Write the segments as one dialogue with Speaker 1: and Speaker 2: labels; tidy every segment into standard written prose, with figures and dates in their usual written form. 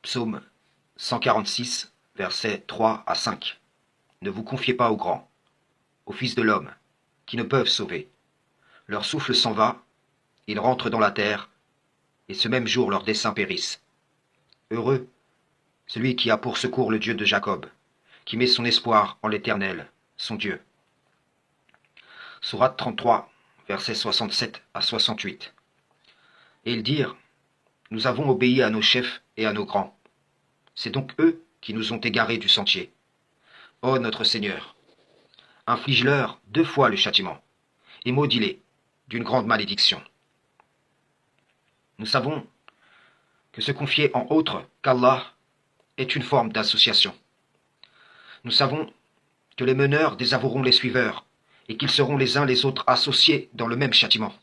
Speaker 1: Psaume 146, versets 3 à 5. Ne vous confiez pas aux grands, aux fils de l'homme, qui ne peuvent sauver. Leur souffle s'en va, ils rentrent dans la terre, et ce même jour leurs desseins périssent. Heureux celui qui a pour secours le Dieu de Jacob, qui met son espoir en l'Éternel, son Dieu. Sourate 33, versets 67 à 68. Et ils dirent, nous avons obéi à nos chefs et à nos grands. C'est donc eux qui nous ont égarés du sentier. Ô notre Seigneur, inflige-leur 2 fois le châtiment, et maudis-les d'une grande malédiction. Nous savons que se confier en autre qu'Allah est une forme d'association. Nous savons que les meneurs désavoueront les suiveurs, et qu'ils seront les uns les autres associés dans le même châtiment.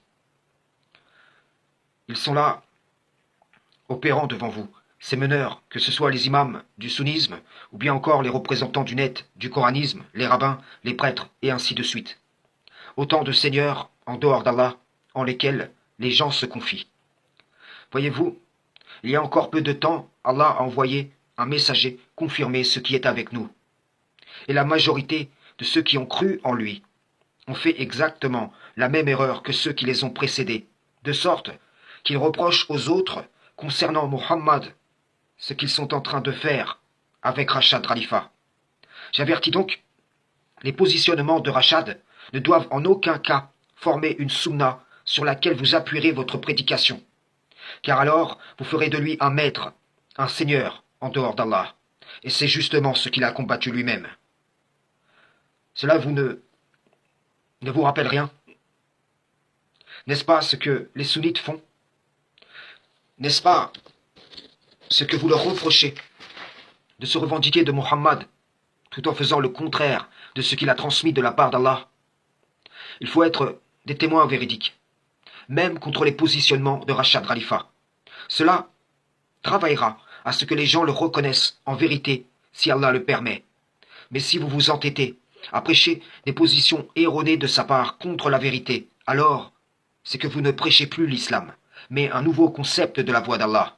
Speaker 1: Ils sont là, opérant devant vous, ces meneurs, que ce soit les imams du sunnisme, ou bien encore les représentants du net, du coranisme, les rabbins, les prêtres, et ainsi de suite. Autant de seigneurs, en dehors d'Allah, en lesquels les gens se confient. Voyez-vous, il y a encore peu de temps, Allah a envoyé un messager confirmer ce qui est avec nous. Et la majorité de ceux qui ont cru en lui ont fait exactement la même erreur que ceux qui les ont précédés, de sorte qu'ils reprochent aux autres, concernant Muhammad, ce qu'ils sont en train de faire avec Rachad Khalifa. J'avertis donc, les positionnements de Rachad ne doivent en aucun cas former une sunna sur laquelle vous appuierez votre prédication, car alors vous ferez de lui un maître, un seigneur en dehors d'Allah, et c'est justement ce qu'il a combattu lui-même. Cela ne vous rappelle rien? N'est-ce pas ce que les sunnites font? N'est-ce pas ce que vous leur reprochez de se revendiquer de Muhammad tout en faisant le contraire de ce qu'il a transmis de la part d'Allah? Il faut être des témoins véridiques, même contre les positionnements de Rachad Khalifa. Cela travaillera à ce que les gens le reconnaissent en vérité si Allah le permet. Mais si vous vous entêtez à prêcher des positions erronées de sa part contre la vérité, alors c'est que vous ne prêchez plus l'islam, mais un nouveau concept de la voie d'Allah.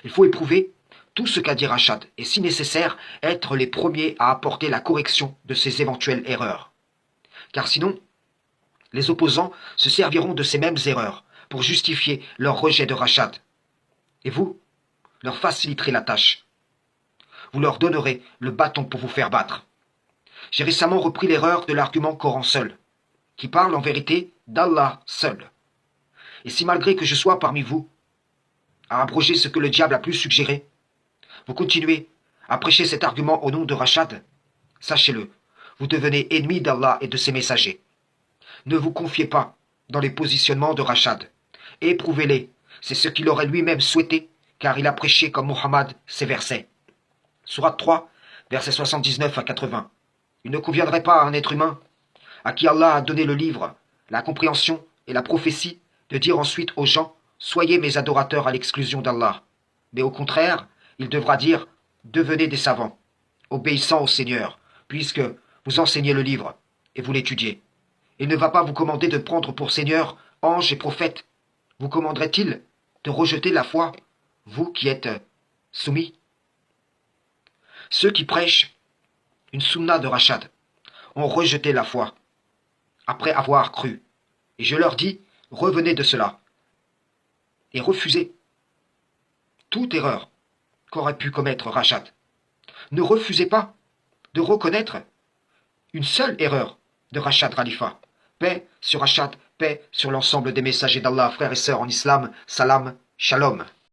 Speaker 1: Il faut éprouver tout ce qu'a dit Rachad et, si nécessaire, être les premiers à apporter la correction de ces éventuelles erreurs. Car sinon, les opposants se serviront de ces mêmes erreurs pour justifier leur rejet de Rachad. Et vous leur faciliterez la tâche. Vous leur donnerez le bâton pour vous faire battre. J'ai récemment repris l'erreur de l'argument Coran seul, qui parle en vérité d'Allah seul. Et si malgré que je sois parmi vous, à abroger ce que le diable a pu suggérer, vous continuez à prêcher cet argument au nom de Rachad, sachez-le, vous devenez ennemi d'Allah et de ses messagers. Ne vous confiez pas dans les positionnements de Rachad. Éprouvez-les, c'est ce qu'il aurait lui-même souhaité, car il a prêché comme Muhammad ces versets. Sourate 3, versets 79 à 80. Il ne conviendrait pas à un être humain, à qui Allah a donné le livre, la compréhension et la prophétie, de dire ensuite aux gens, soyez mes adorateurs à l'exclusion d'Allah. Mais au contraire, il devra dire, devenez des savants, obéissant au Seigneur, puisque vous enseignez le livre et vous l'étudiez. Il ne va pas vous commander de prendre pour Seigneur anges et prophètes. Vous commanderait-il de rejeter la foi, vous qui êtes soumis? Ceux qui prêchent une sunna de Rachad ont rejeté la foi, après avoir cru. Et je leur dis, revenez de cela, et refusez toute erreur qu'aurait pu commettre Rachad. Ne refusez pas de reconnaître une seule erreur de Rachad Khalifa. Paix sur Rachad, paix sur l'ensemble des messagers d'Allah, frères et sœurs en islam, salam, shalom.